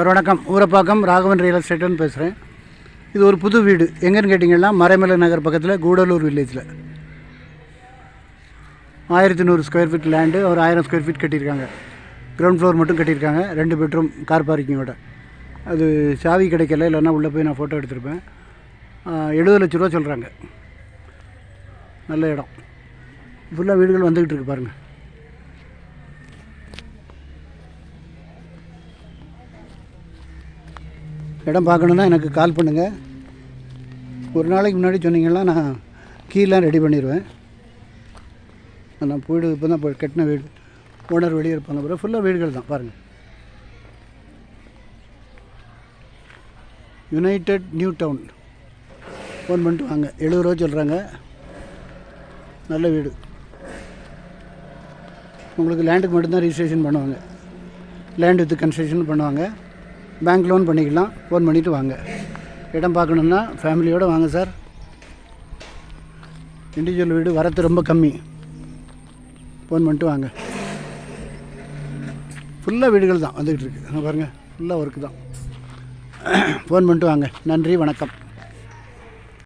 Sir வணக்கம். Urapakkam Raghavan real எஸ்டேட்டுன்னு பேசுகிறேன். இது ஒரு புது வீடு. எங்கேன்னு கேட்டிங்கன்னா மறைமலை நகர் பக்கத்தில் கூடலூர் வில்லேஜில் 1100 ஸ்கொயர் ஃபீட் லேண்டு, ஒரு 1000 ஸ்கொயர் ஃபீட் கட்டியிருக்காங்க. கிரவுண்ட் ஃப்ளோர் மட்டும் கட்டியிருக்காங்க, 2 பெட்ரூம், கார் பார்க்கிங்கோட. அது சாவி கிடைக்கல, இல்லைன்னா உள்ளே போய் நான் ஃபோட்டோ எடுத்திருப்பேன். 70 லட்ச ரூபா சொல்கிறாங்க. நல்ல இடம். ஃபுல்லாக வீடுகள் வந்துக்கிட்டு இருக்கு பாருங்கள். இடம் பார்க்கணுன்னா எனக்கு கால் பண்ணுங்கள். ஒரு நாளைக்கு முன்னாடி சொன்னீங்கன்னா நான் கீழெலாம் ரெடி பண்ணிடுவேன். நான் வீடு இப்போ தான் கட்டின வீடு. ஓனர் வெளியே இருப்பாங்க. அப்புறம் ஃபுல்லாக வீடுகள் தான் பாருங்கள். United new down. ஃபோன் பண்ணிட்டு வாங்க. 70 ரூபா சொல்கிறாங்க. நல்ல வீடு. உங்களுக்கு லேண்டுக்கு மட்டும்தான் ரிஜிஸ்ட்ரேஷன் பண்ணுவாங்க. லேண்ட் வித் கன்ஸ்ட்ரக்ஷன் பண்ணுவாங்க. பேங்க் லோன் பண்ணிக்கலாம். ஃபோன் பண்ணிவிட்டு வாங்க. இடம் பார்க்கணுன்னா ஃபேமிலியோடு வாங்க சார். இண்டிவிஜுவல் வீடு வரத்து ரொம்ப கம்மி. ஃபோன் பண்ணிட்டு வாங்க. ஃபுல்லாக வீடுகள் தான் வந்துக்கிட்டு இருக்குது. பாருங்கள், ஃபுல்லாக ஒர்க்கு தான். ஃபோன் பண்ணிட்டு வாங்க. நன்றி, வணக்கம்.